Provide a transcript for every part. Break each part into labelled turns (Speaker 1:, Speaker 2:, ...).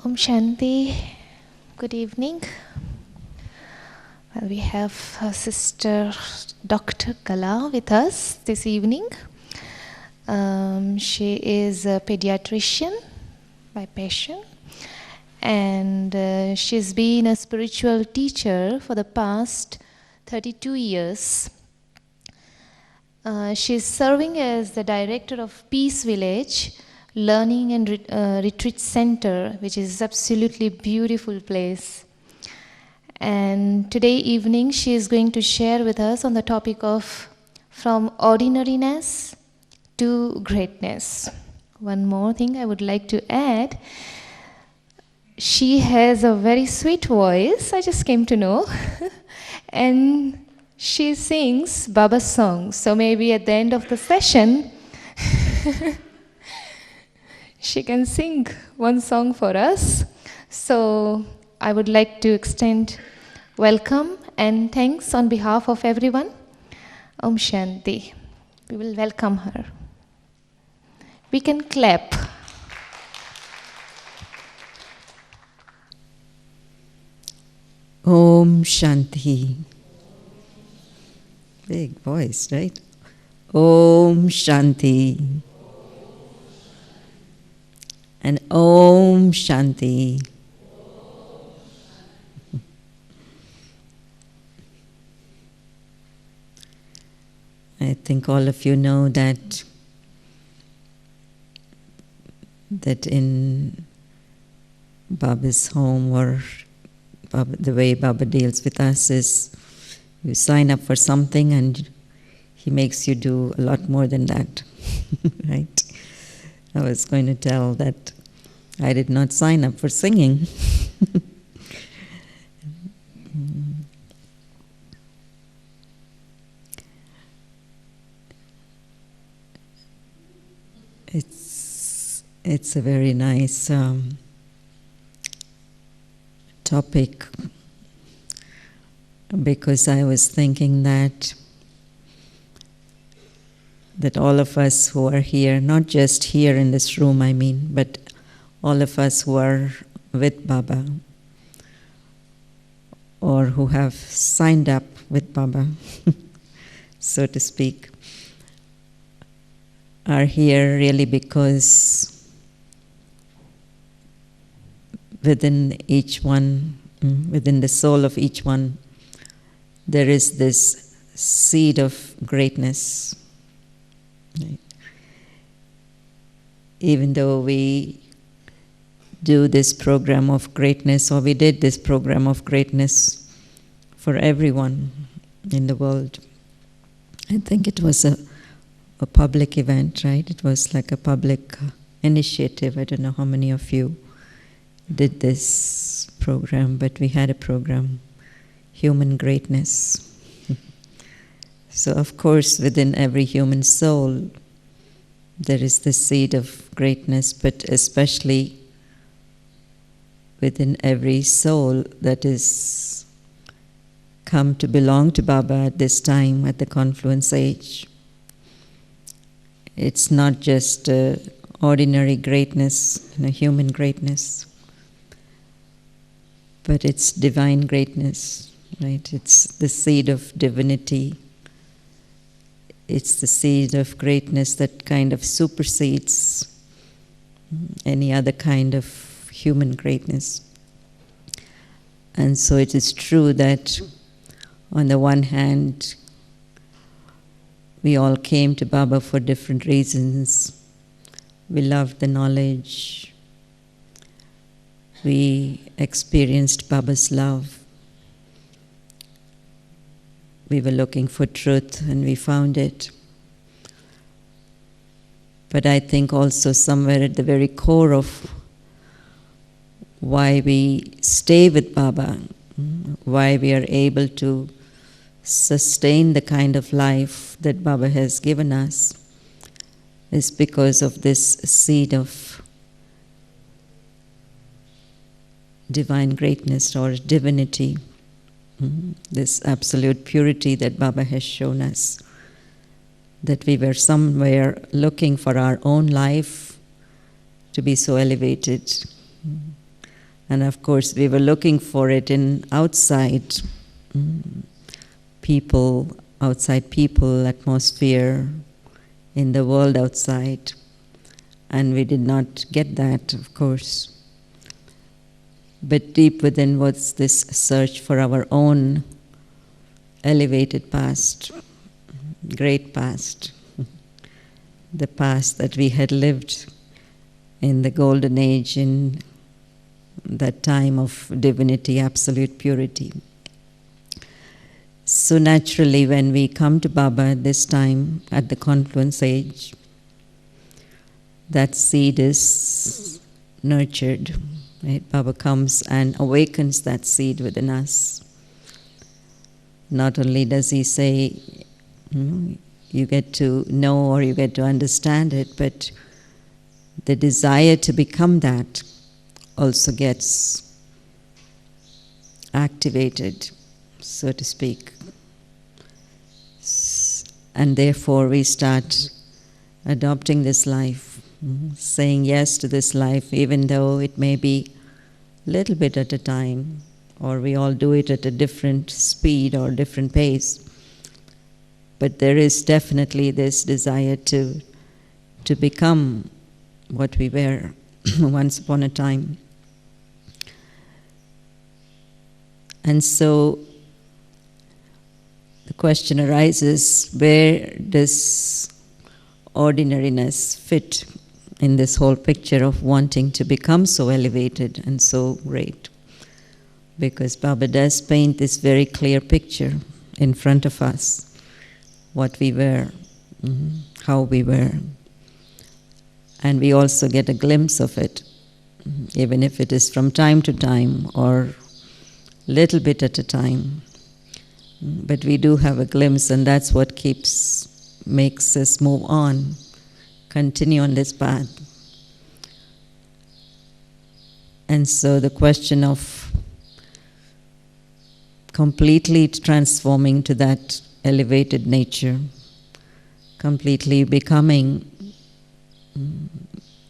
Speaker 1: Om Shanti. Good evening. Well, we have Sister Dr. Kala with us this evening. She is a pediatrician by passion, and she's been a spiritual teacher for the past 32 years. She's serving as the director of Peace Village Learning and Retreat Center, which is absolutely beautiful place. And today evening she is going to share with us on the topic of from ordinariness to greatness. One more thing I would like to add. She has a very sweet voice, I just came to know. And she sings Baba's songs. So maybe at the end of the session, she can sing one song for us. So I would like to extend welcome and thanks on behalf of everyone. Om Shanti. We will welcome her. We can clap.
Speaker 2: Om Shanti. Big voice, right? Om Shanti. And Om Shanti. I think all of you know that in Baba's home, or the way Baba deals with us is you sign up for something and he makes you do a lot more than that, right? I was going to tell that I did not sign up for singing. It's a very nice topic, because I was thinking that all of us who are here, not just here in this room, I mean, but all of us who are with Baba or who have signed up with Baba, so to speak, are here really because within each one, within the soul of each one, there is this seed of greatness. Right? Even though we do this program of greatness, or we did this program of greatness for everyone in the world, I think it was a public event, right? It was like a public initiative. I don't know how many of you did this program, but we had a program, Human Greatness. So of course within every human soul there is the seed of greatness, but especially within every soul that is come to belong to Baba at this time, at the confluence age. It's not just ordinary greatness, human greatness, but it's divine greatness, right? It's the seed of divinity. It's the seed of greatness that kind of supersedes any other kind of human greatness. And so it is true that on the one hand, we all came to Baba for different reasons. We loved the knowledge. We experienced Baba's love. We were looking for truth and we found it. But I think also somewhere at the very core of why we stay with Baba, why we are able to sustain the kind of life that Baba has given us, is because of this seed of divine greatness or divinity, this absolute purity that Baba has shown us, that we were somewhere looking for our own life to be so elevated. And of course, we were looking for it in outside people, atmosphere, in the world outside. And we did not get that, of course. But deep within was this search for our own elevated past, great past, the past that we had lived in the golden age, in that time of divinity, absolute purity. So naturally, when we come to Baba at this time, at the confluence age, that seed is nurtured. Right? Baba comes and awakens that seed within us. Not only does he say, you get to know or you get to understand it, but the desire to become that also gets activated, so to speak. And therefore we start adopting this life, saying yes to this life, even though it may be a little bit at a time, or we all do it at a different speed or different pace. But there is definitely this desire to become what we were once upon a time. And so the question arises, where does ordinariness fit in this whole picture of wanting to become so elevated and so great? Because Baba does paint this very clear picture in front of us, what we were, how we were. And we also get a glimpse of it, even if it is from time to time or little bit at a time. But we do have a glimpse, and that's what makes us move on, continue on this path. And so the question of completely transforming to that elevated nature, completely becoming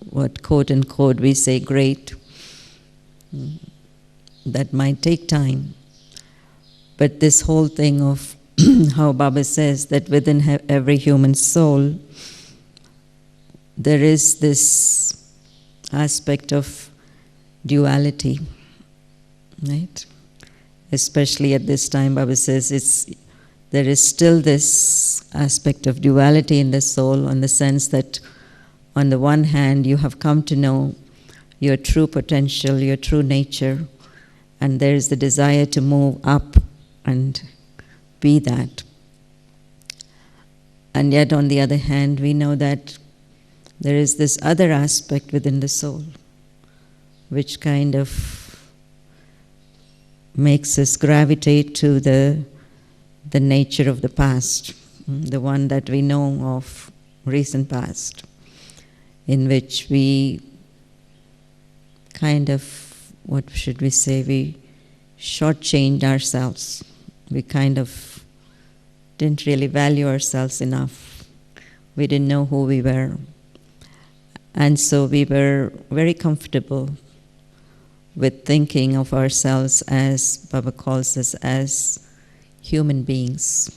Speaker 2: what quote unquote we say great, that might take time. But this whole thing of how Baba says that within every human soul there is this aspect of duality, right? Especially at this time, Baba says there is still this aspect of duality in the soul, in the sense that on the one hand you have come to know your true potential, your true nature, and there is the desire to move up and be that. And yet on the other hand, we know that there is this other aspect within the soul which kind of makes us gravitate to the nature of the past, the one that we know of recent past, in which we kind of, what should we say, we shortchanged ourselves. We kind of didn't really value ourselves enough. We didn't know who we were. And so we were very comfortable with thinking of ourselves as, Baba calls us, as human beings.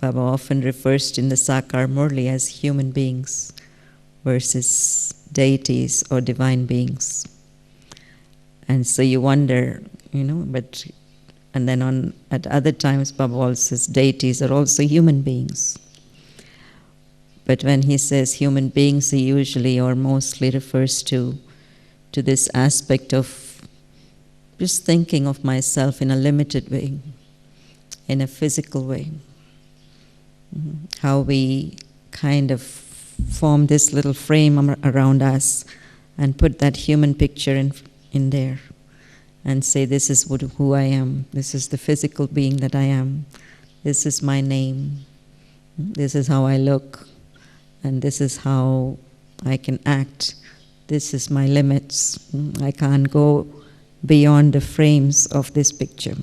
Speaker 2: Baba often refers in the Sakar Murli as human beings versus deities or divine beings. And so you wonder, and then at other times Baba also says deities are also human beings. But when he says human beings, he usually or mostly refers to this aspect of just thinking of myself in a limited way, in a physical way. How we kind of form this little frame around us and put that human picture in there and say, this is who I am, this is the physical being that I am, this is my name, this is how I look, and this is how I can act, this is my limits, I can't go beyond the frames of this picture.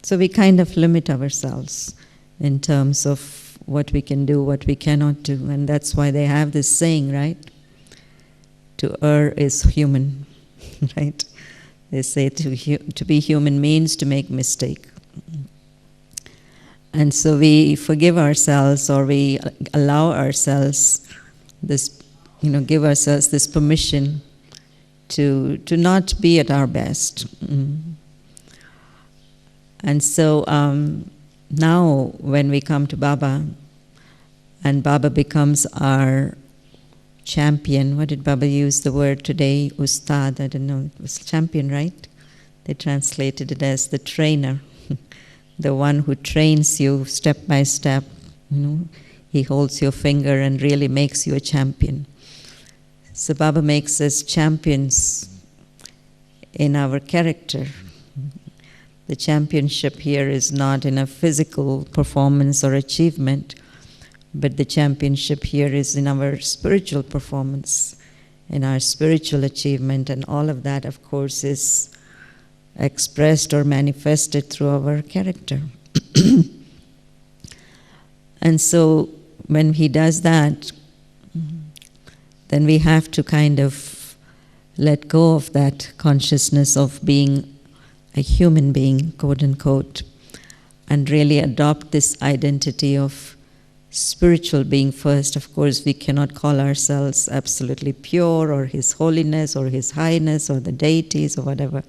Speaker 2: So we kind of limit ourselves in terms of what we can do, what we cannot do. And that's why they have this saying, right? To err is human. right? They say to be human means to make mistake. And so we forgive ourselves, or we allow ourselves this, give ourselves this permission to not be at our best. And so now when we come to Baba, and Baba becomes our champion. What did Baba use the word today? Ustad, I don't know. It was champion, right? They translated it as the trainer. The one who trains you step by step. He holds your finger and really makes you a champion. So Baba makes us champions in our character. The championship here is not in a physical performance or achievement, but the championship here is in our spiritual performance, in our spiritual achievement, and all of that, of course, is expressed or manifested through our character. And so when he does that, then we have to kind of let go of that consciousness of being a human being, quote unquote, and really adopt this identity of spiritual being first. Of course, we cannot call ourselves absolutely pure, or His Holiness, or His Highness, or the deities, or whatever.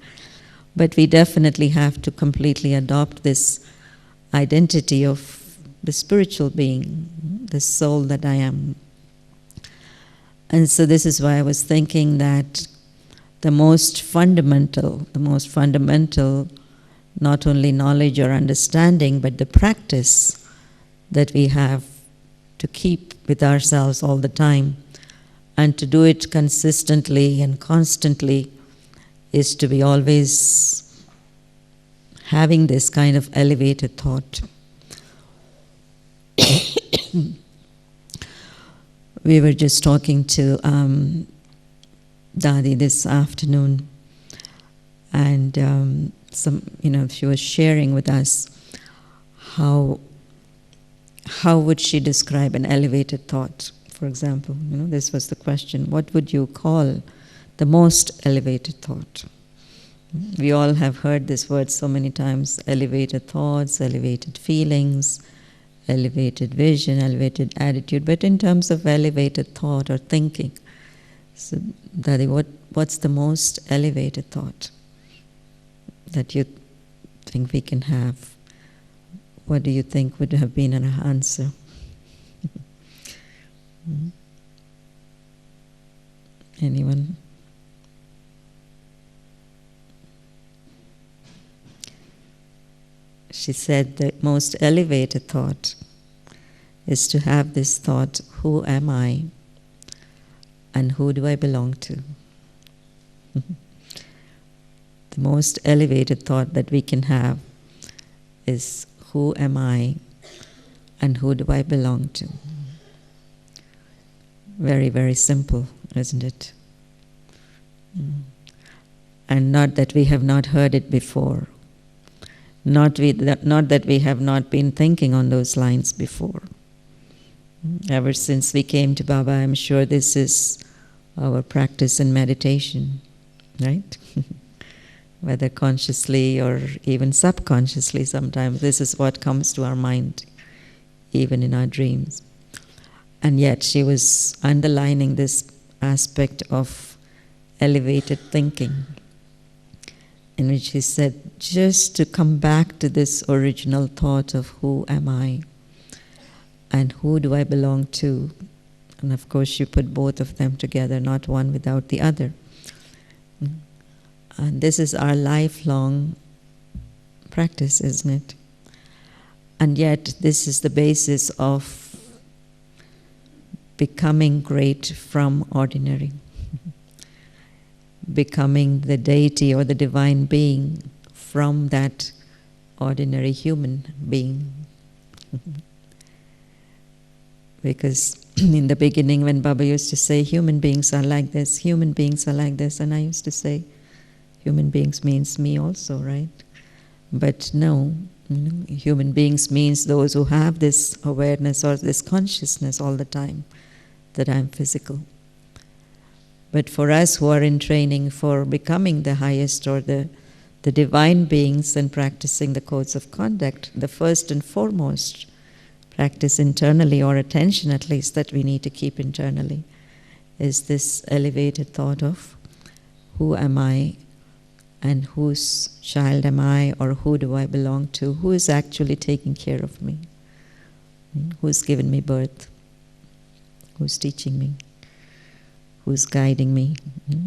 Speaker 2: But we definitely have to completely adopt this identity of the spiritual being, the soul that I am. And so this is why I was thinking that the most fundamental, not only knowledge or understanding, but the practice that we have to keep with ourselves all the time and to do it consistently and constantly is to be always having this kind of elevated thought. We were just talking to Dadi this afternoon, and she was sharing with us how would she describe an elevated thought, for example. This was the question. What would you call the most elevated thought? We all have heard this word so many times: elevated thoughts, elevated feelings, elevated vision, elevated attitude. But in terms of elevated thought or thinking, so Daddy, what's the most elevated thought that you think we can have? What do you think would have been an answer? Anyone? She said the most elevated thought is to have this thought: who am I and who do I belong to? The most elevated thought that we can have is: who am I and who do I belong to? Very, very simple, isn't it? And not that we have not heard it before. Not that we have not been thinking on those lines before. Ever since we came to Baba, I'm sure this is our practice in meditation, right? Whether consciously or even subconsciously, sometimes this is what comes to our mind, even in our dreams. And yet she was underlining this aspect of elevated thinking, in which she said, just to come back to this original thought of who am I and who do I belong to. And of course you put both of them together, not one without the other. And this is our lifelong practice, isn't it? And yet this is the basis of becoming great from ordinary. Becoming the deity or the divine being from that ordinary human being. Because in the beginning, when Baba used to say, human beings are like this, human beings are like this, and I used to say, human beings means me also, right? But no, human beings means those who have this awareness or this consciousness all the time that I'm physical. But for us who are in training for becoming the highest or the divine beings and practicing the codes of conduct, the first and foremost practice internally, or attention at least, that we need to keep internally, is this elevated thought of who am I and whose child am I, or who do I belong to, who is actually taking care of me, who's given me birth, who's teaching me, who's guiding me.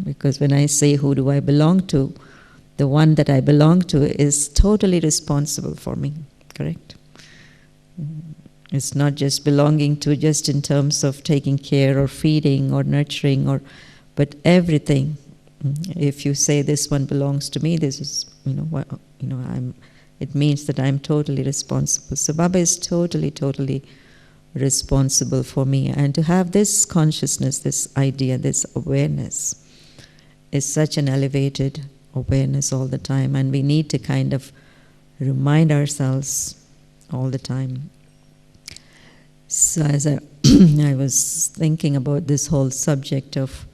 Speaker 2: Because when I say who do I belong to, the one that I belong to is totally responsible for me, correct? It's not just belonging to just in terms of taking care or feeding or nurturing, but everything. If you say this one belongs to me, this is, it means that I'm totally responsible. So Baba is totally responsible for me. And to have this consciousness, this idea, this awareness is such an elevated awareness all the time. And we need to kind of remind ourselves all the time. So as I was thinking about this whole subject of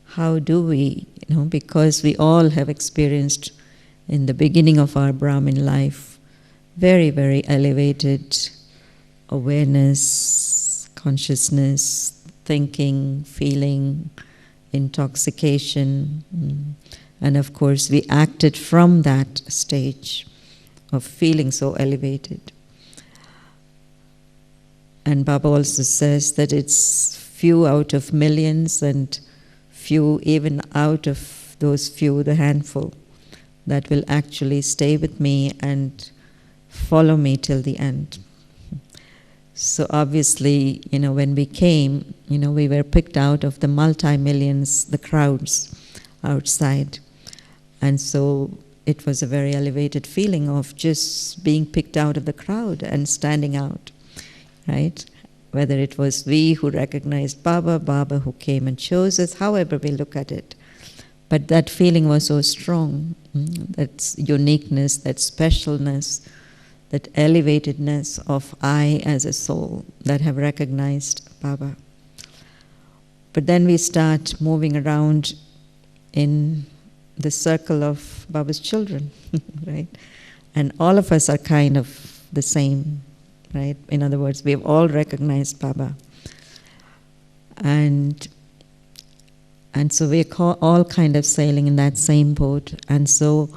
Speaker 2: how do we, because we all have experienced in the beginning of our Brahmin life very, very elevated awareness, consciousness, thinking, feeling, intoxication. And of course we acted from that stage of feeling so elevated. And Baba also says that it's few out of millions, and few even out of those few, the handful, that will actually stay with me and follow me till the end. So obviously, when we came, we were picked out of the multi-millions, the crowds outside. And so it was a very elevated feeling of just being picked out of the crowd and standing out. Right? Whether it was we who recognized Baba, Baba who came and chose us, however we look at it. But that feeling was so strong, that uniqueness, that specialness, that elevatedness of I as a soul that have recognized Baba. But then we start moving around in the circle of Baba's children, right? And all of us are kind of the same. Right? In other words, we have all recognized Baba. And so we're all kind of sailing in that same boat. And so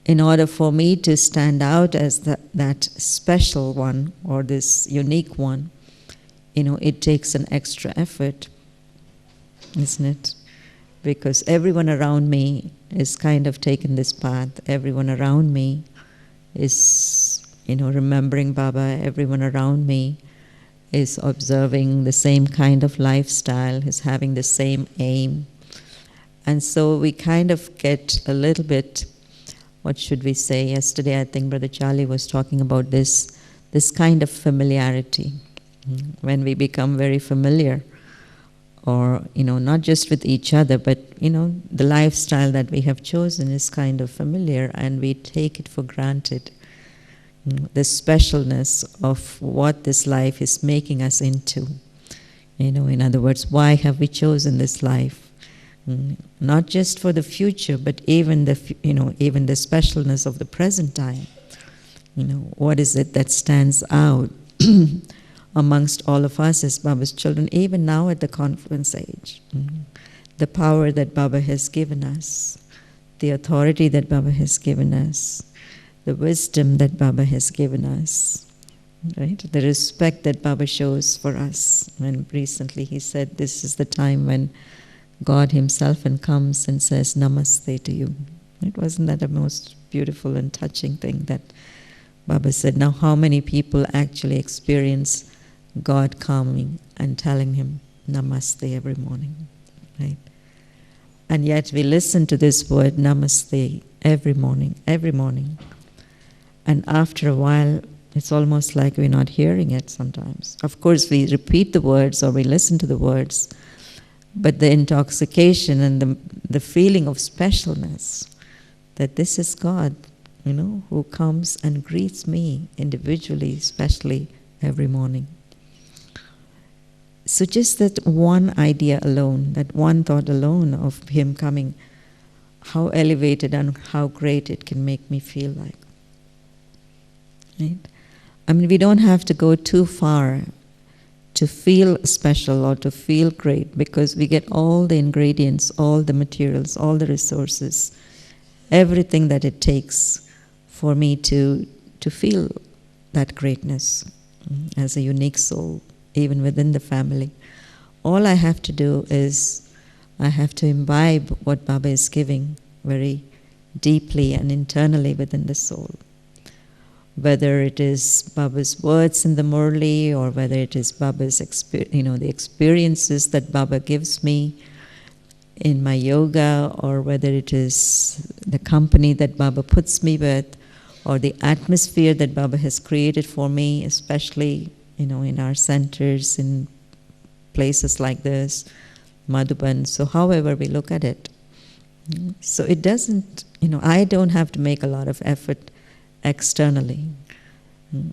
Speaker 2: in order for me to stand out as that special one, or this unique one, it takes an extra effort, isn't it? Because everyone around me is kind of taking this path. Everyone around me is remembering Baba. Everyone around me is observing the same kind of lifestyle, is having the same aim. And so we kind of get a little bit, what should we say? Yesterday I think Brother Charlie was talking about this kind of familiarity. When we become very familiar, or, not just with each other, but, the lifestyle that we have chosen is kind of familiar, and we take it for granted. The specialness of what this life is making us into. In other words, why have we chosen this life? Not just for the future, but even the specialness of the present time. What is it that stands out amongst all of us as Baba's children, even now at the confluence age? The power that Baba has given us, the authority that Baba has given us, the wisdom that Baba has given us, right? The respect that Baba shows for us. When recently he said this is the time when God himself comes and says namaste to you. Wasn't that a most beautiful and touching thing that Baba said? Now how many people actually experience God coming and telling him namaste every morning, right? And yet we listen to this word namaste every morning. And after a while, it's almost like we're not hearing it sometimes. Of course, we repeat the words or we listen to the words, but the intoxication and the feeling of specialness, that this is God, who comes and greets me individually, especially every morning. So just that one idea alone, that one thought alone of him coming, how elevated and how great it can make me feel like. Right? I mean, we don't have to go too far to feel special or to feel great, because we get all the ingredients, all the materials, all the resources, everything that it takes for me to feel that greatness as a unique soul, even within the family. All I have to do is I have to imbibe what Baba is giving very deeply and internally within the soul. Whether it is Baba's words in the Murli, or whether it is Baba's the experiences that Baba gives me in my yoga, or whether it is the company that Baba puts me with, or the atmosphere that Baba has created for me, especially in our centers, in places like this, Madhuban. So however we look at it. So it doesn't, I don't have to make a lot of effort externally.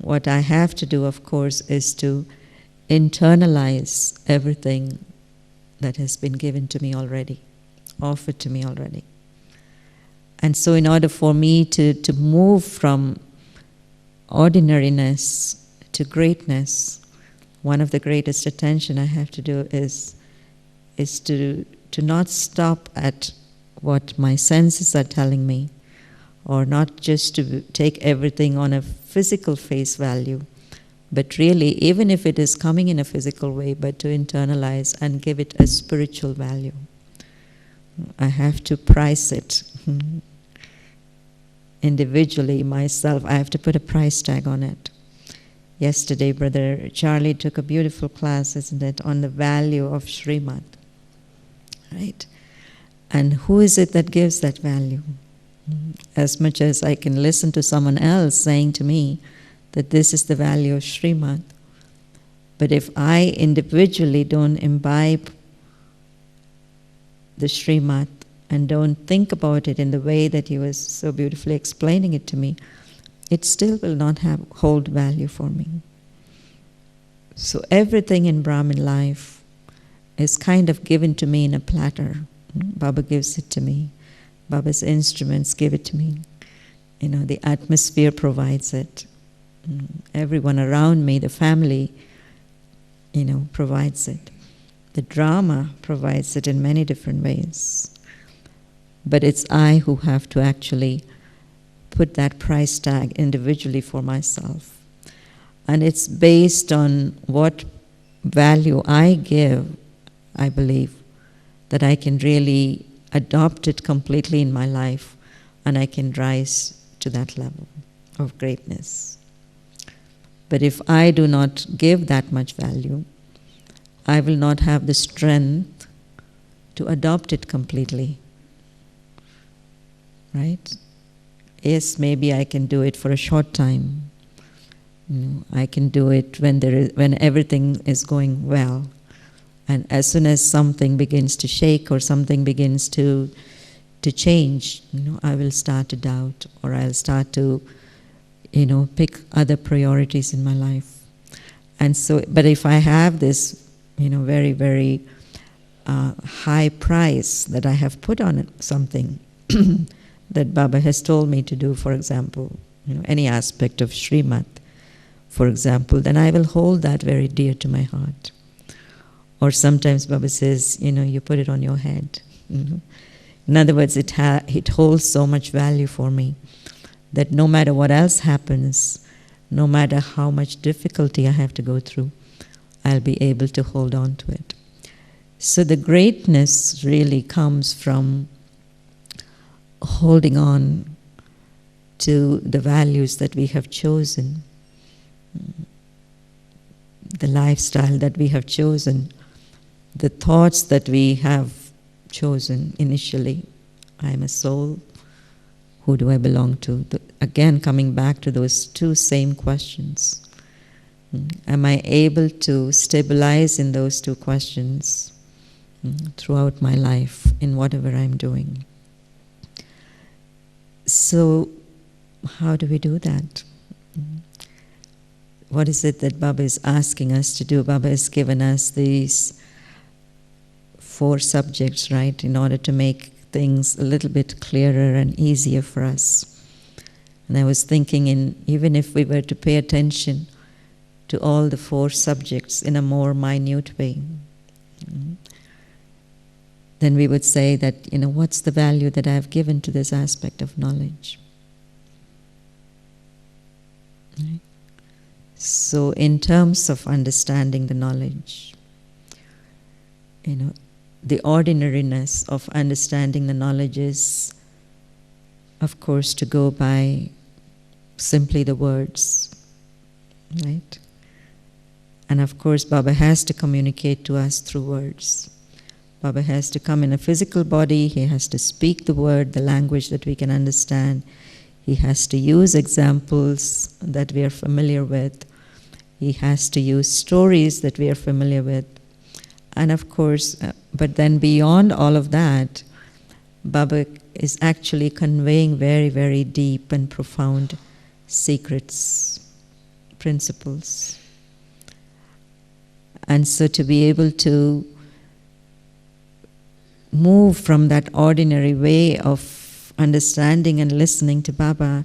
Speaker 2: What I have to do, of course, is to internalize everything that has been given to me already, offered to me already. And so in order for me to move from ordinariness to greatness, one of the greatest attention I have to do is to not stop at what my senses are telling me, or not just to take everything on a physical face value, but really, even if it is coming in a physical way, but to internalize and give it a spiritual value. I have to price it. Individually, myself, I have to put a price tag on it. Yesterday, Brother Charlie took a beautiful class, isn't it, on the value of Srimad. Right? And who is it that gives that value? As much as I can listen to someone else saying to me that this is the value of Srimad, but if I individually don't imbibe the Srimad and don't think about it in the way that he was so beautifully explaining it to me, it still will not hold value for me. So everything in Brahmin life is kind of given to me in a platter. Baba gives it to me. Baba's instruments give it to me. The atmosphere provides it. Everyone around me, the family, provides it. The drama provides it in many different ways. But it's I who have to actually put that price tag individually for myself. And it's based on what value I give, I believe, that I can really adopt it completely in my life, and I can rise to that level of greatness. But if I do not give that much value, I will not have the strength to adopt it completely. Right? Yes, maybe I can do it for a short time. I can do it when everything is going well. And as soon as something begins to shake or something begins to change, I will start to doubt, or I'll start to, pick other priorities in my life. And so, but if I have this, very, very high price that I have put on it, something that Baba has told me to do, for example, any aspect of Srimad, for example, then I will hold that very dear to my heart. Or sometimes Baba says, you put it on your head. In other words, it holds so much value for me that no matter what else happens, no matter how much difficulty I have to go through, I'll be able to hold on to it. So the greatness really comes from holding on to the values that we have chosen, the lifestyle that we have chosen, the thoughts that we have chosen initially. I am a soul. Who do I belong to? Again, coming back to those two same questions. Am I able to stabilize in those two questions throughout my life, in whatever I'm doing? So, how do we do that? what is it that Baba is asking us to do? Baba has given us these 4 subjects, right, in order to make things a little bit clearer and easier for us. And I was thinking, even if we were to pay attention to all the 4 subjects in a more minute way, then we would say that, what's the value that I have given to this aspect of knowledge? Right? So in terms of understanding the knowledge, the ordinariness of understanding the knowledge is, of course, to go by simply the words, right? And of course, Baba has to communicate to us through words. Baba has to come in a physical body, he has to speak the word, the language that we can understand. He has to use examples that we are familiar with. He has to use stories that we are familiar with. And of course, but then beyond all of that, Baba is actually conveying very, very deep and profound secrets, principles. And so to be able to move from that ordinary way of understanding and listening to Baba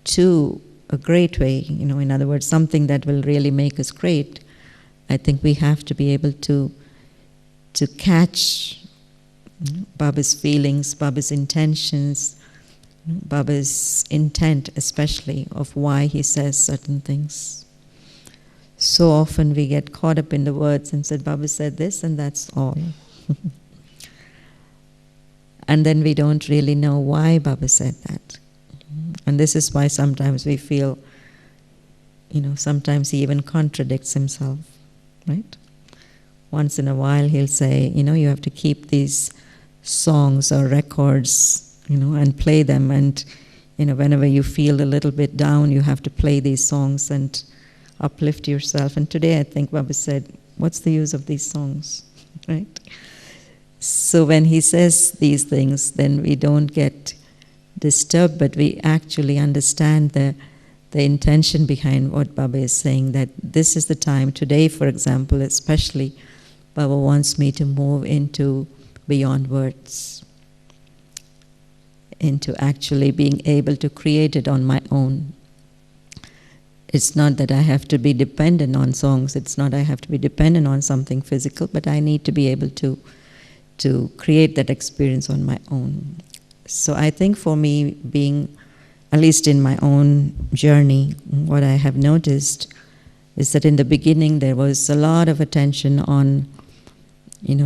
Speaker 2: to a great way, in other words, something that will really make us great, I think we have to be able to catch Baba's feelings, Baba's intentions, Baba's intent especially of why he says certain things. So often we get caught up in the words and said, Baba said this and that's all. And then we don't really know why Baba said that. And this is why sometimes we feel, sometimes he even contradicts himself, right? Once in a while he'll say, you have to keep these songs or records, and play them. And, whenever you feel a little bit down, you have to play these songs and uplift yourself. And today I think Baba said, what's the use of these songs, right? So when he says these things, then we don't get disturbed, but we actually understand the intention behind what Baba is saying, that this is the time. Today, for example, especially, Baba wants me to move into beyond words, into actually being able to create it on my own. It's not that I have to be dependent on songs, it's not I have to be dependent on something physical, but I need to be able to create that experience on my own. So I think for me, being, at least in my own journey, what I have noticed is that in the beginning there was a lot of attention on,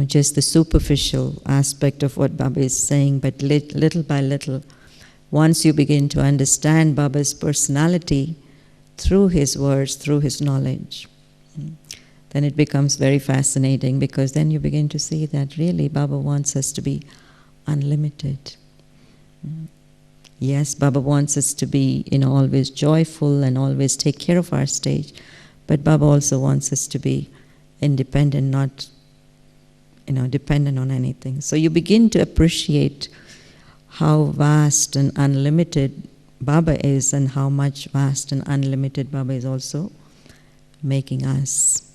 Speaker 2: just the superficial aspect of what Baba is saying, but little by little, once you begin to understand Baba's personality through his words, through his knowledge, then it becomes very fascinating, because then you begin to see that really Baba wants us to be unlimited. Yes, Baba wants us to be, always joyful and always take care of our stage, but Baba also wants us to be independent, not, dependent on anything. So you begin to appreciate how vast and unlimited Baba is, and how much vast and unlimited Baba is also making us.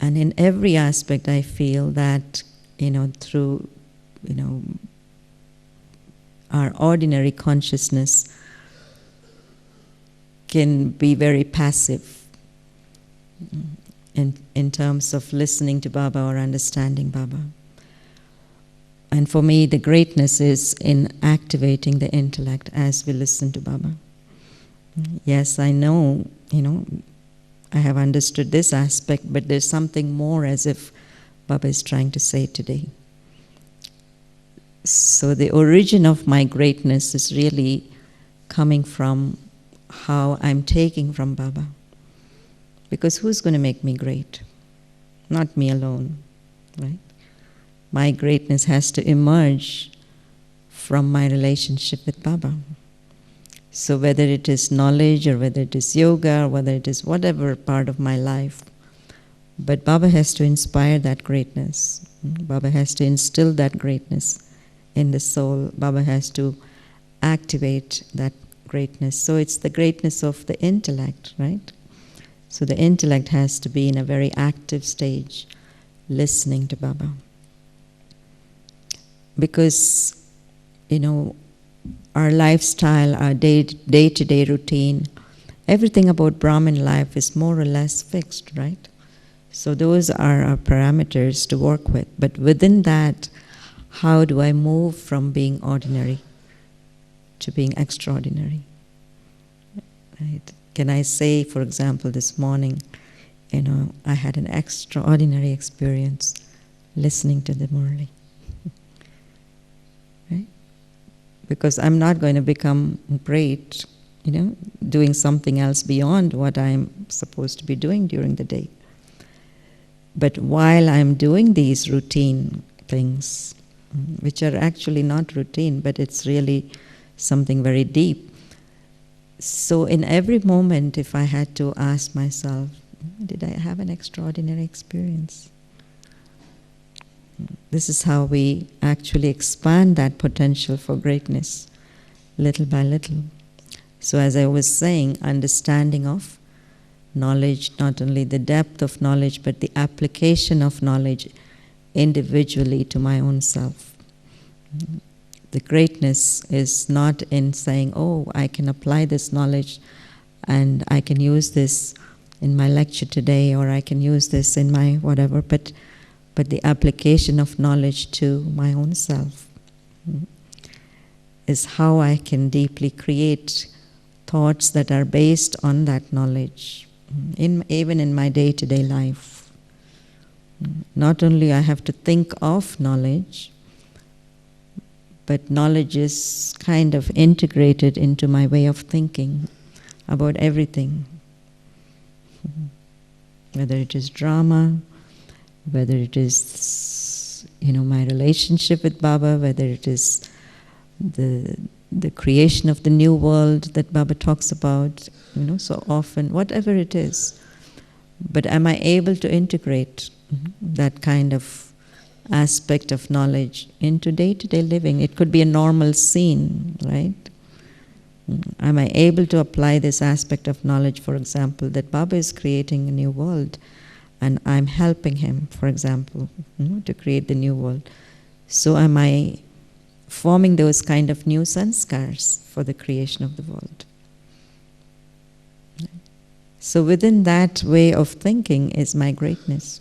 Speaker 2: And in every aspect I feel that, through, our ordinary consciousness can be very passive in terms of listening to Baba or understanding Baba. And for me, the greatness is in activating the intellect as we listen to Baba. Yes, I know, I have understood this aspect, but there's something more, as if Baba is trying to say today. So the origin of my greatness is really coming from how I'm taking from Baba. Because who's going to make me great? Not me alone, right? My greatness has to emerge from my relationship with Baba. So whether it is knowledge, or whether it is yoga, or whether it is whatever part of my life, but Baba has to inspire that greatness. Baba has to instill that greatness in the soul. Baba has to activate that greatness. So it's the greatness of the intellect, right? So the intellect has to be in a very active stage, listening to Baba. Because, our lifestyle, our day-to-day routine, everything about Brahmin life is more or less fixed, right? So those are our parameters to work with. But within that, how do I move from being ordinary to being extraordinary? Right? Can I say, for example, this morning, I had an extraordinary experience listening to the Murli. Right? Because I'm not going to become great, doing something else beyond what I'm supposed to be doing during the day. But while I'm doing these routine things, which are actually not routine, but it's really something very deep. So in every moment, if I had to ask myself, did I have an extraordinary experience? This is how we actually expand that potential for greatness, little by little. So as I was saying, understanding of knowledge, not only the depth of knowledge, but the application of knowledge individually to my own self. The greatness is not in saying, oh, I can apply this knowledge and I can use this in my lecture today, or I can use this in my whatever, but the application of knowledge to my own self is how I can deeply create thoughts that are based on that knowledge, even in my day-to-day life. Not only I have to think of knowledge, but knowledge is kind of integrated into my way of thinking about everything. Whether it is drama, whether it is, my relationship with Baba, whether it is the creation of the new world that Baba talks about, so often, whatever it is. But am I able to integrate that kind of aspect of knowledge into day-to-day living? It could be a normal scene, right? Am I able to apply this aspect of knowledge, for example, that Baba is creating a new world and I'm helping him, for example, to create the new world. So am I forming those kind of new sanskars for the creation of the world? So within that way of thinking is my greatness.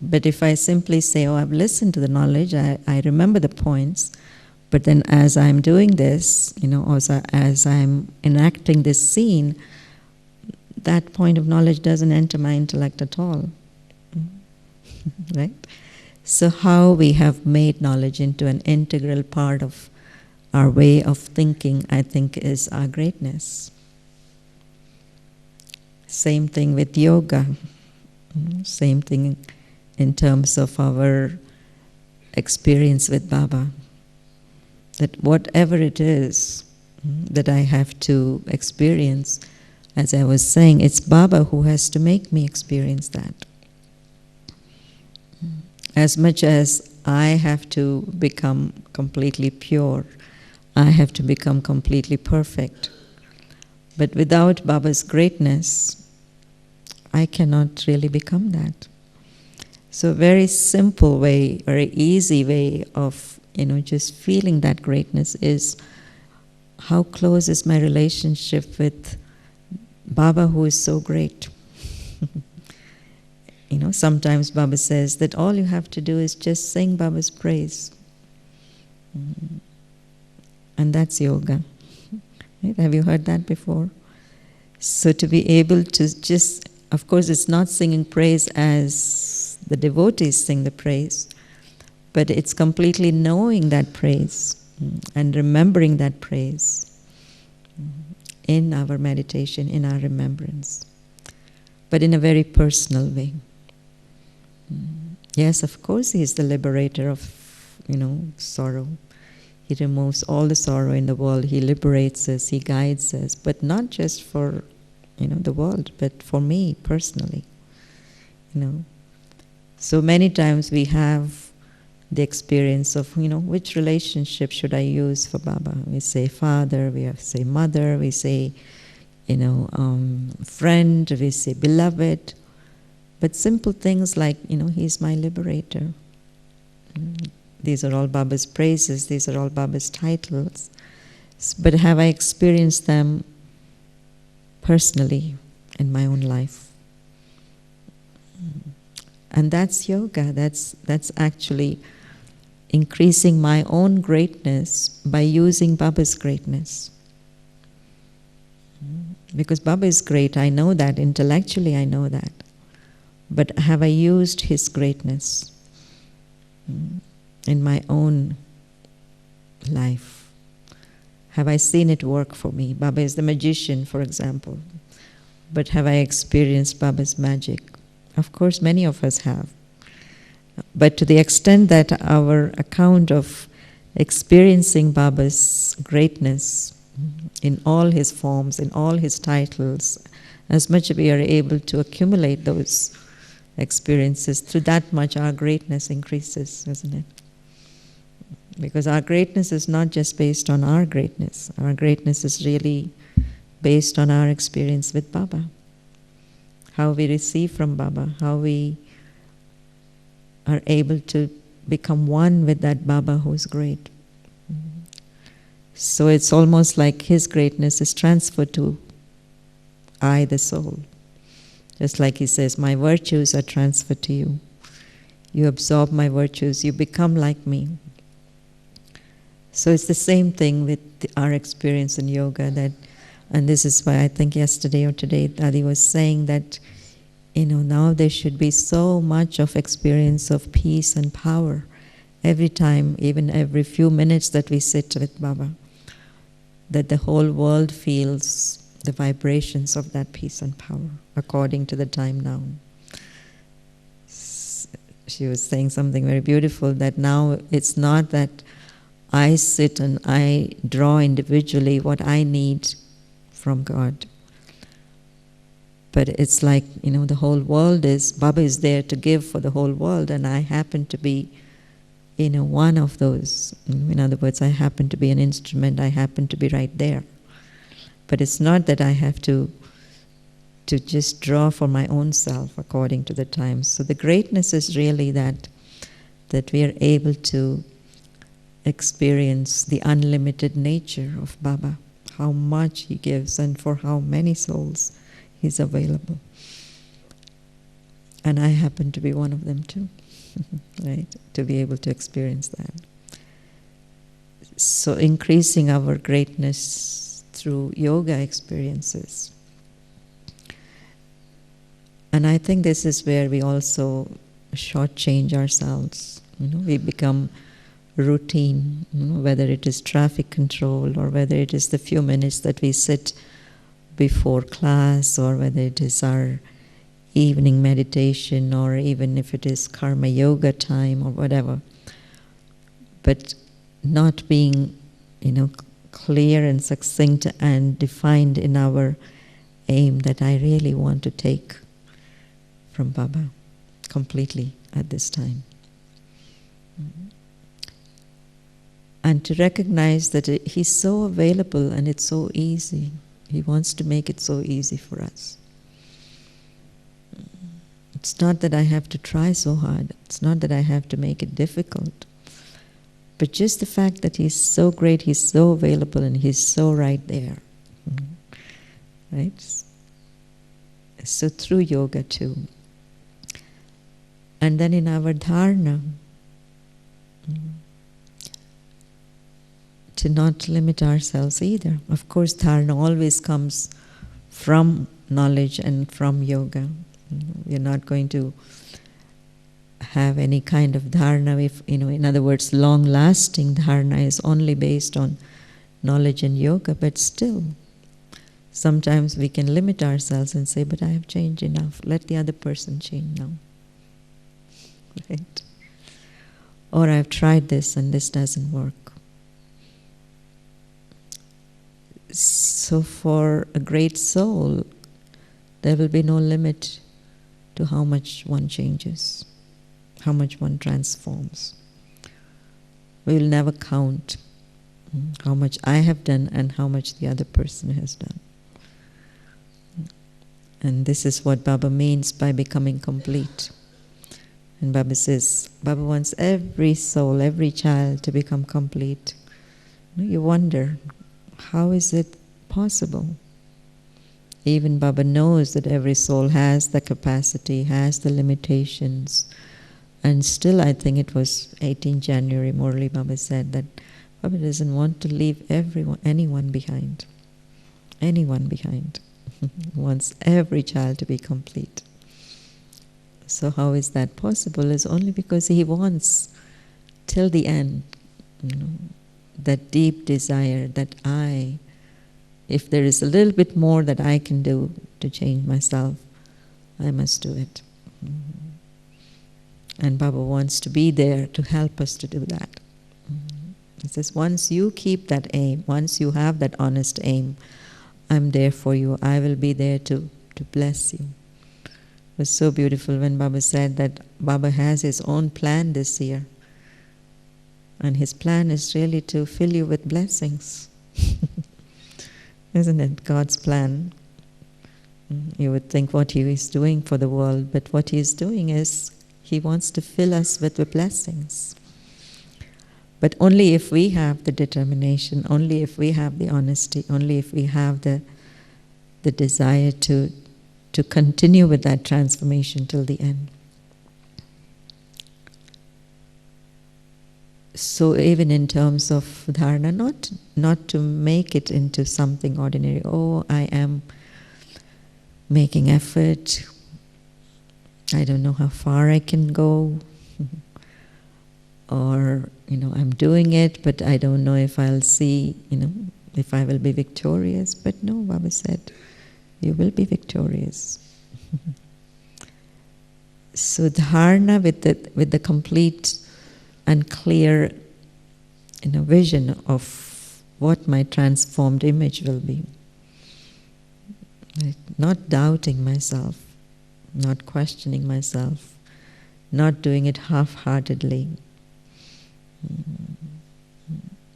Speaker 2: But if I simply say, oh, I've listened to the knowledge, I remember the points, but then as I'm doing this, as I'm enacting this scene, that point of knowledge doesn't enter my intellect at all. Right? So how we have made knowledge into an integral part of our way of thinking, I think, is our greatness. Same thing with yoga. Same thing in terms of our experience with Baba. That whatever it is that I have to experience, as I was saying, it's Baba who has to make me experience that. As much as I have to become completely pure, I have to become completely perfect. But without Baba's greatness, I cannot really become that. So a very simple way, very easy way of, just feeling that greatness is how close is my relationship with Baba, who is so great. Sometimes Baba says that all you have to do is just sing Baba's praise. And that's yoga. Right? Have you heard that before? So to be able to just, of course it's not singing praise as the devotees sing the praise, but it's completely knowing that praise and remembering that praise in our meditation, in our remembrance, but in a very personal way. Yes, of course, he is the liberator of, sorrow. He removes all the sorrow in the world. He liberates us, he guides us, but not just for, the world, but for me personally. So many times we have the experience of, which relationship should I use for Baba? We say father, we say mother, we say, friend, we say beloved. But simple things like, he's my liberator. These are all Baba's praises, these are all Baba's titles. But have I experienced them personally in my own life? And that's yoga. That's actually increasing my own greatness by using Baba's greatness. Because Baba is great, I know that. Intellectually, I know that. But have I used his greatness in my own life? Have I seen it work for me? Baba is the magician, for example. But have I experienced Baba's magic? Of course, many of us have. But to the extent that our account of experiencing Baba's greatness in all his forms, in all his titles, as much as we are able to accumulate those experiences, through that much our greatness increases, isn't it? Because our greatness is not just based on our greatness. Our greatness is really based on our experience with Baba. How we receive from Baba, how we are able to become one with that Baba who is great. So it's almost like his greatness is transferred to I, the soul. Just like he says, my virtues are transferred to you. You absorb my virtues, you become like me. So it's the same thing with our experience in yoga, that, and this is why I think yesterday or today Adi was saying that, now there should be so much of experience of peace and power every time, even every few minutes that we sit with Baba, that the whole world feels the vibrations of that peace and power according to the time now. She was saying something very beautiful, that now it's not that I sit and I draw individually what I need from God. But it's like, the whole world is, Baba is there to give for the whole world, and I happen to be, one of those. In other words, I happen to be an instrument, I happen to be right there. But it's not that I have to just draw for my own self according to the times. So the greatness is really that we are able to experience the unlimited nature of Baba, how much he gives and for how many souls he's available. And I happen to be one of them too, right? To be able to experience that. So increasing our greatness through yoga experiences. And I think this is where we also shortchange ourselves. We become routine, whether it is traffic control or whether it is the few minutes that we sit before class, or whether it is our evening meditation, or even if it is karma yoga time or whatever. But not being, clear and succinct and defined in our aim that I really want to take from Baba completely at this time. And to recognize that he's so available and it's so easy. He wants to make it so easy for us. It's not that I have to try so hard. It's not that I have to make it difficult. But just the fact that he's so great, he's so available, and he's so right there. Right? So through yoga too. And then in our dharana, to not limit ourselves either. Of course, dharana always comes from knowledge and from yoga. We're not going to have any kind of dharana if, in other words, long-lasting dharana is only based on knowledge and yoga, but still, sometimes we can limit ourselves and say, but I have changed enough, let the other person change now. Right? Or I've tried this and this doesn't work. So for a great soul, there will be no limit to how much one changes, how much one transforms. we will never count how much I have done and how much the other person has done. And this is what Baba means by becoming complete. And Baba says, Baba wants every soul, every child to become complete. You wonder, how is it possible? Even Baba knows that every soul has the capacity, has the limitations. And still, I think it was 18 January, Murli Baba said that Baba doesn't want to leave anyone behind. Anyone behind. He wants every child to be complete. So how is that possible? It's only because he wants, till the end, that deep desire that if there is a little bit more that I can do to change myself, I must do it. And Baba wants to be there to help us to do that. He says, once you keep that aim, once you have that honest aim, I'm there for you. I will be there to bless you. It was so beautiful when Baba said that Baba has his own plan this year. And his plan is really to fill you with blessings. Isn't it? God's plan. You would think what he is doing for the world, but what he is doing is he wants to fill us with the blessings. But only if we have the determination, only if we have the honesty, only if we have the desire to continue with that transformation till the end. So even in terms of dharana, not to make it into something ordinary. Oh, I am making effort. I don't know how far I can go. Or, I'm doing it, but I don't know if I'll see, if I will be victorious. But no, Baba said, you will be victorious. So dharana with the complete and clear vision of what my transformed image will be. Not doubting myself, not questioning myself, not doing it half-heartedly.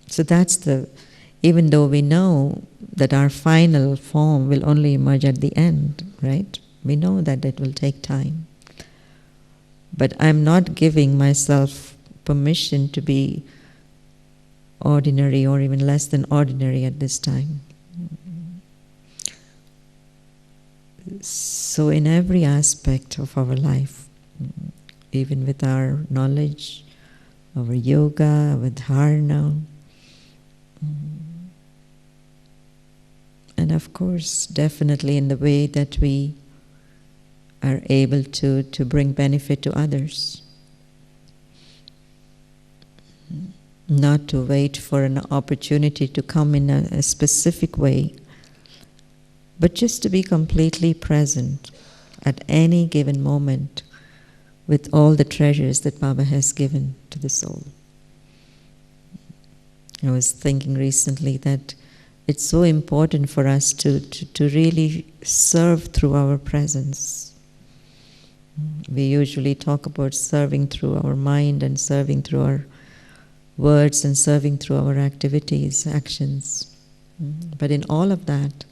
Speaker 2: So that's even though we know that our final form will only emerge at the end, right? We know that it will take time. But I'm not giving myself permission to be ordinary or even less than ordinary at this time. So in every aspect of our life, even with our knowledge, our yoga, our dharana, and of course, definitely in the way that we are able to bring benefit to others. Not to wait for an opportunity to come in a specific way, but just to be completely present at any given moment with all the treasures that Baba has given to the soul. I was thinking recently that it's so important for us to really serve through our presence. We usually talk about serving through our mind and serving through our words and serving through our activities, actions. But in all of that,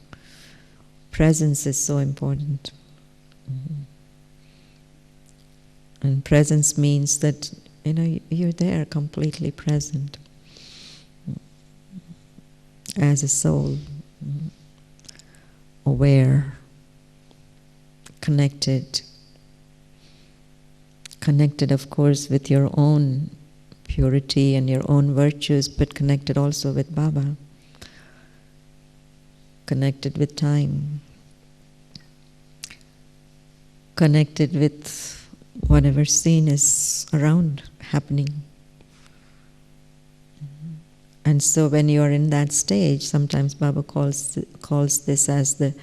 Speaker 2: presence is so important. And presence means that, you're there completely present as a soul, aware, connected, of course, with your own purity and your own virtues, but connected also with Baba, connected with time, connected with whatever scene is around happening. And so when you are in that stage, sometimes Baba calls this as the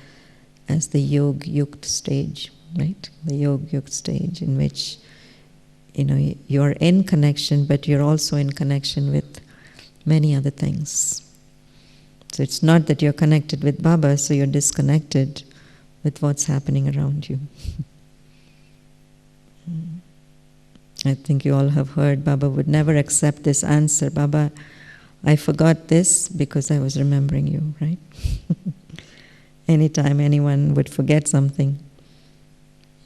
Speaker 2: Yog-Yukt stage, right? The Yog-Yukt stage in which you are in connection, but you're also in connection with many other things. So it's not that you're connected with Baba, so you're disconnected with what's happening around you. I think you all have heard Baba would never accept this answer. Baba, I forgot this because I was remembering you, right? Anytime anyone would forget something,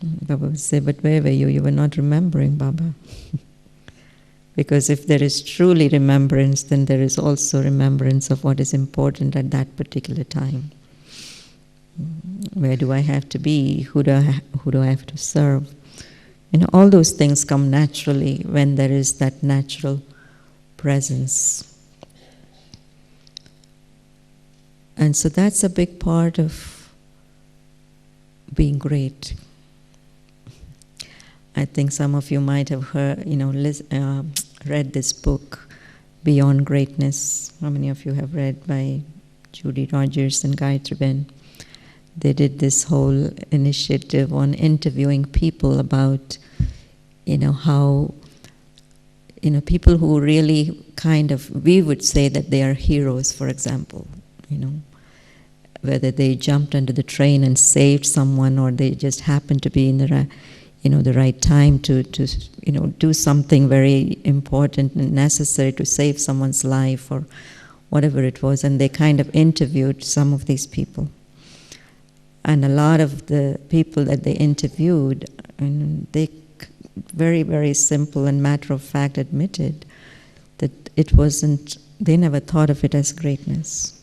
Speaker 2: Baba would say, but where were you? You were not remembering, Baba. Because if there is truly remembrance, then there is also remembrance of what is important at that particular time. Where do I have to be? Who do I have to serve? All those things come naturally when there is that natural presence. And so that's a big part of being great. I think some of you might have heard, read this book, Beyond Greatness. How many of you have read by Judy Rogers and Gayatri Ben? They did this whole initiative on interviewing people about, how, people who really we would say that they are heroes, for example, whether they jumped under the train and saved someone, or they just happened to be in the right time to do something very important and necessary to save someone's life or whatever it was. And they kind of interviewed some of these people. And a lot of the people that they interviewed, they very, very simple and matter of fact admitted that they never thought of it as greatness.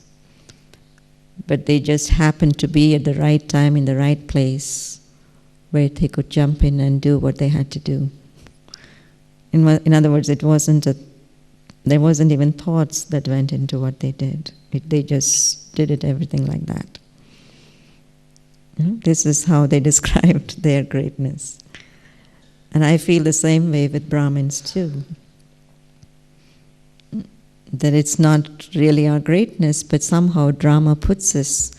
Speaker 2: But they just happened to be at the right time in the right place where they could jump in and do what they had to do. In other words, there wasn't even thoughts that went into what they did. They just did it, everything like that. This is how they described their greatness. And I feel the same way with Brahmins too. That it's not really our greatness, but somehow drama puts us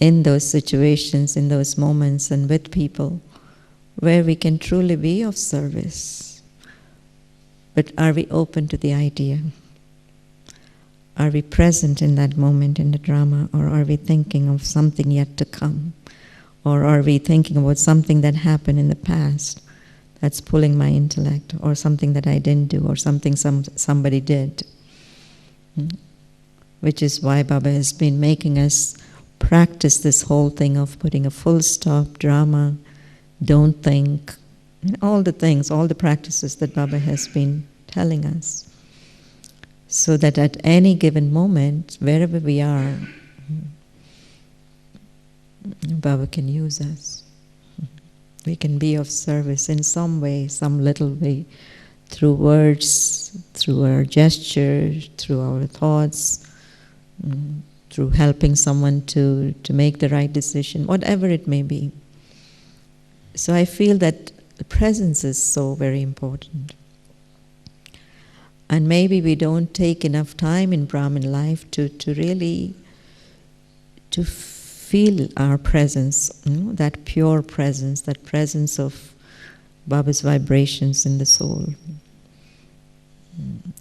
Speaker 2: in those situations, in those moments, and with people where we can truly be of service. But are we open to the idea? Are we present in that moment in the drama, or are we thinking of something yet to come? Or are we thinking about something that happened in the past that's pulling my intellect, or something that I didn't do, or something somebody did? Which is why Baba has been making us practice this whole thing of putting a full stop, drama, don't think, all the things, all the practices that Baba has been telling us. So that at any given moment, wherever we are, Baba can use us. We can be of service in some way, some little way, through words, through our gestures, through our thoughts, through helping someone to make the right decision, whatever it may be. So I feel that presence is so very important. And maybe we don't take enough time in Brahmin life to really feel our presence, that pure presence, that presence of Baba's vibrations in the soul.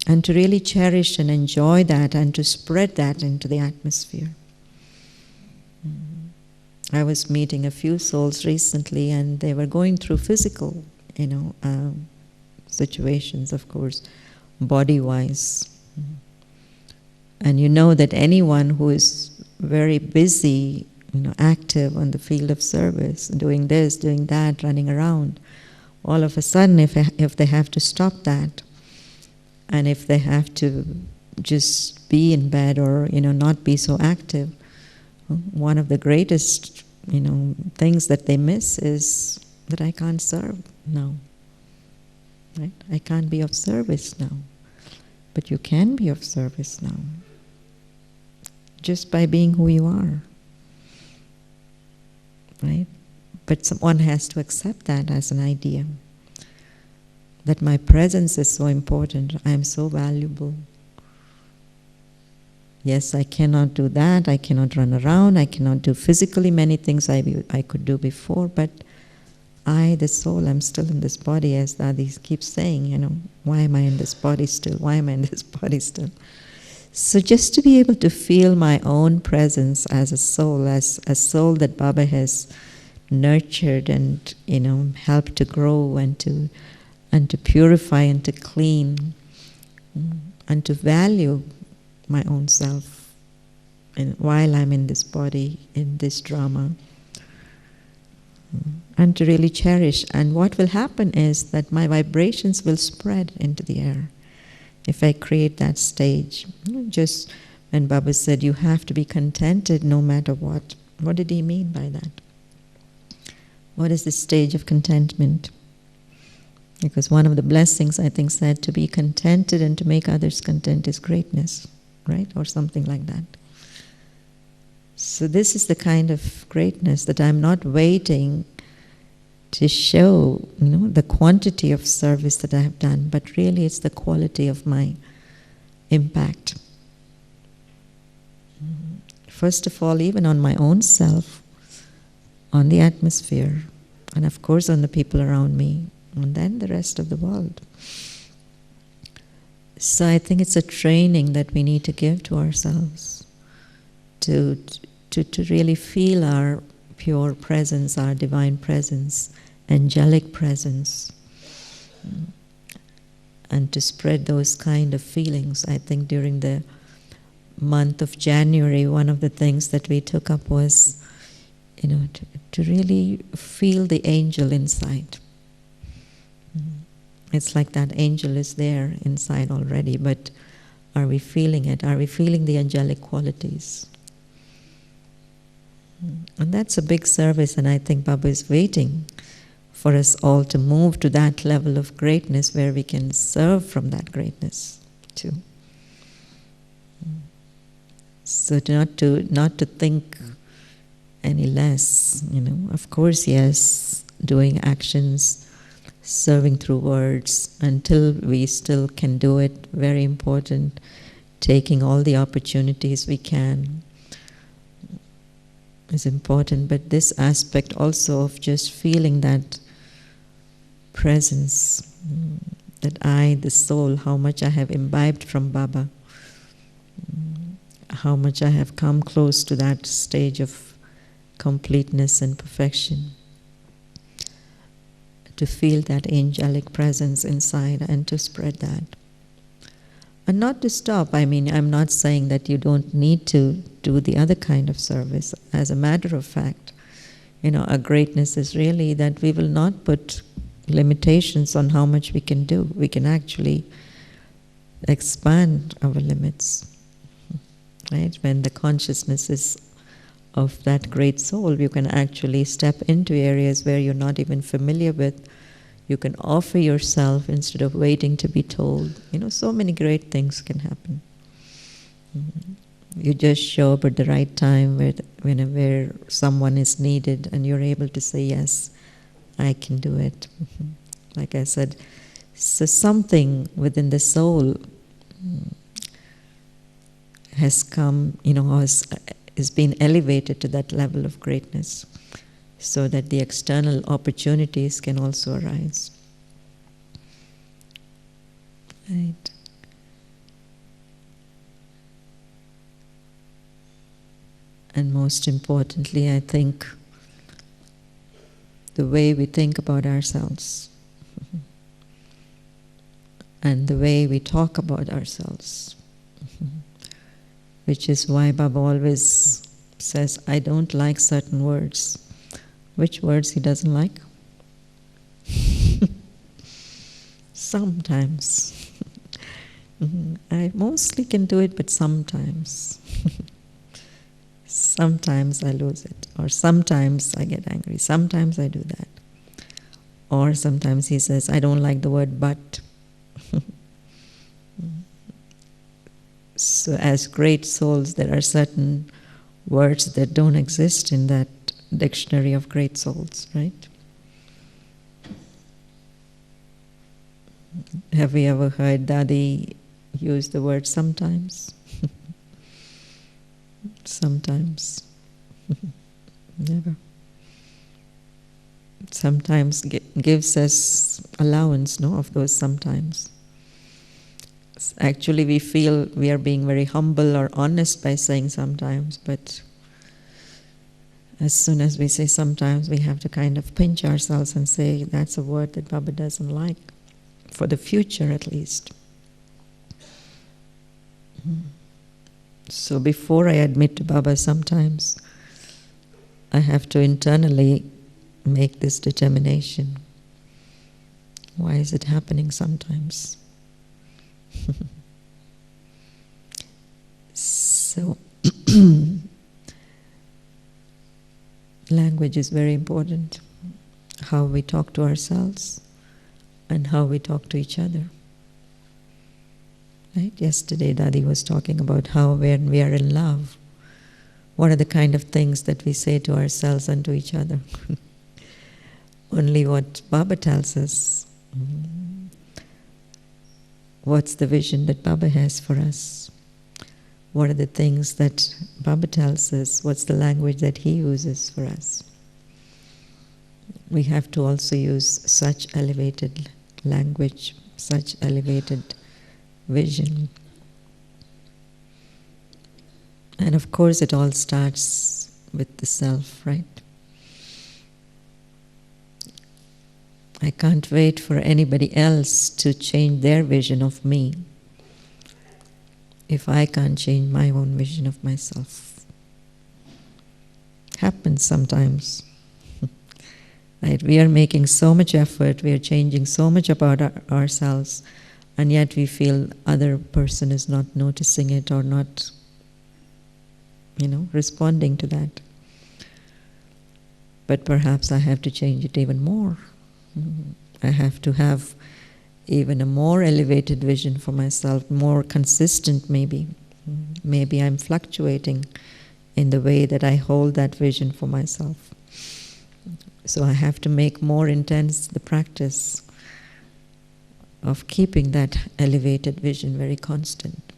Speaker 2: And to really cherish and enjoy that and to spread that into the atmosphere. I was meeting a few souls recently, and they were going through physical, situations, of course, body-wise. And you know that anyone who is very busy, active on the field of service, doing this, doing that, running around, all of a sudden, if they have to stop that, and if they have to just be in bed or not be so active, one of the greatest things that they miss is that I can't serve now. Right? I can't be of service now. But you can be of service now, just by being who you are. Right? But one has to accept that as an idea. That my presence is so important, I am so valuable. Yes, I cannot do that, I cannot run around, I cannot do physically many things I could do before, but I, the soul, I'm still in this body, as Adi keeps saying, why am I in this body still? Why am I in this body still? So just to be able to feel my own presence as a soul that Baba has nurtured and, helped to grow and to and to purify and to clean, and to value my own self and while I'm in this body, in this drama, and to really cherish. And what will happen is that my vibrations will spread into the air if I create that stage. Just when Baba said you have to be contented no matter what did he mean by that? What is the stage of contentment? Because one of the blessings, I think, said to be contented and to make others content is greatness, right? Or something like that. So this is the kind of greatness that I'm not waiting to show, the quantity of service that I have done, but really it's the quality of my impact. First of all, even on my own self, on the atmosphere, and of course on the people around me, and then the rest of the world. So I think it's a training that we need to give to ourselves to really feel our pure presence, our divine presence, angelic presence, and to spread those kind of feelings. I think during the month of January, one of the things that we took up was, to really feel the angel inside. It's like that angel is there inside already, but are we feeling it? Are we feeling the angelic qualities? And that's a big service, and I think Baba is waiting for us all to move to that level of greatness where we can serve from that greatness too. So not to think any less, Of course, yes, doing actions, serving through words, until we still can do it, very important. Taking all the opportunities we can is important, but this aspect also of just feeling that presence, that I, the soul, how much I have imbibed from Baba, how much I have come close to that stage of completeness and perfection. To feel that angelic presence inside and to spread that. And not to stop. I mean, I'm not saying that you don't need to do the other kind of service. As a matter of fact, our greatness is really that we will not put limitations on how much we can do. We can actually expand our limits. Right? When the consciousness is of that great soul, you can actually step into areas where you're not even familiar with. You can offer yourself instead of waiting to be told. So many great things can happen. You just show up at the right time where someone is needed, and you're able to say, yes, I can do it. Like I said, so something within the soul has come, is being elevated to that level of greatness, so that the external opportunities can also arise. Right. And most importantly, I think the way we think about ourselves and the way we talk about ourselves, which is why Baba always says, I don't like certain words. Which words he doesn't like? Sometimes. I mostly can do it, but sometimes. Sometimes I lose it. Or sometimes I get angry. Sometimes I do that. Or sometimes he says, I don't like the word but. So as great souls, there are certain words that don't exist in that dictionary of great souls, right? Have we ever heard Dadi use the word sometimes? Sometimes. Never. Sometimes gives us allowance, of those sometimes. Actually, we feel we are being very humble or honest by saying sometimes, but as soon as we say sometimes, we have to kind of pinch ourselves and say, that's a word that Baba doesn't like. for the future at least. So before I admit to Baba, sometimes I have to internally make this determination. Why is it happening sometimes? So, language is very important. How we talk to ourselves and how we talk to each other. Right? Yesterday Dadi was talking about how when we are in love, what are the kind of things that we say to ourselves and to each other. Only what Baba tells us. What's the vision that Baba has for us? What are the things that Baba tells us? What's the language that he uses for us? We have to also use such elevated language, such elevated vision. And of course it all starts with the self, right? I can't wait for anybody else to change their vision of me if I can't change my own vision of myself. Happens sometimes. Right? We are making so much effort, we are changing so much about ourselves, and yet we feel other person is not noticing it or not, responding to that. But perhaps I have to change it even more. I have to have even a more elevated vision for myself, more consistent maybe. Maybe I'm fluctuating in the way that I hold that vision for myself. So I have to make more intense the practice of keeping that elevated vision very constant.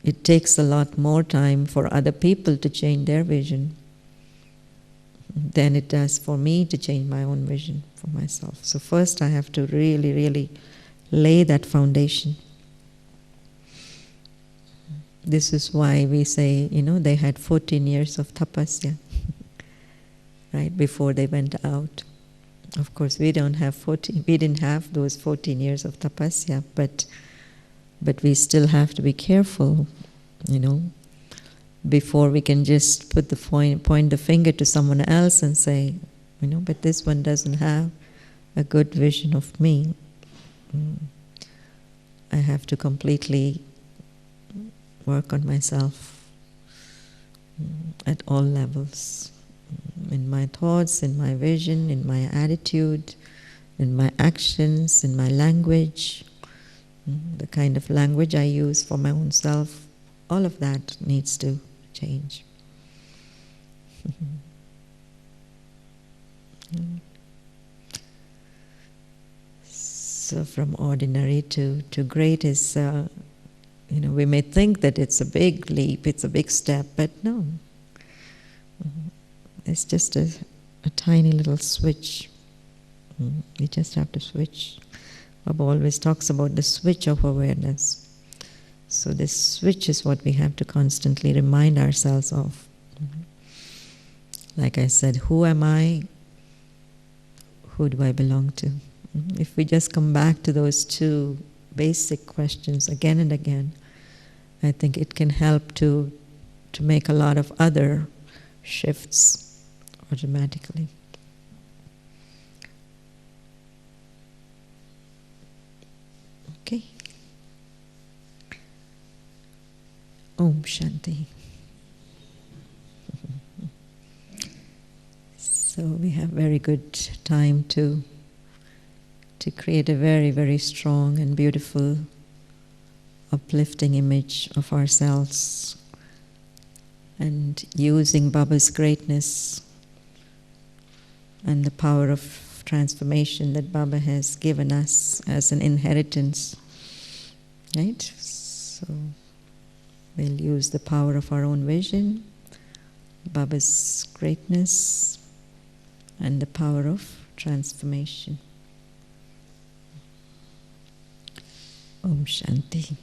Speaker 2: It takes a lot more time for other people to change their vision than it does for me to change my own vision for myself. So first I have to really, really lay that foundation. This is why we say, they had 14 years of tapasya, right, before they went out. Of course, we didn't have those 14 years of tapasya, but we still have to be careful, before we can just put point the finger to someone else and say, but this one doesn't have a good vision of me. I have to completely work on myself at all levels, in my thoughts, in my vision, in my attitude, in my actions, in my language, the kind of language I use for my own self. All of that needs to change. So from ordinary to great is, we may think that it's a big leap, it's a big step, but no. It's just a tiny little switch. You just have to switch. Baba always talks about the switch of awareness. So this switch is what we have to constantly remind ourselves of. Like I said, who am I? Who do I belong to? If we just come back to those two basic questions again and again, I think it can help to make a lot of other shifts automatically. Okay. Om Shanti. So we have very good time to create a very, very strong and beautiful, uplifting image of ourselves, and using Baba's greatness and the power of transformation that Baba has given us as an inheritance. Right? So we'll use the power of our own vision, Baba's greatness, and the power of transformation. Om Shanti.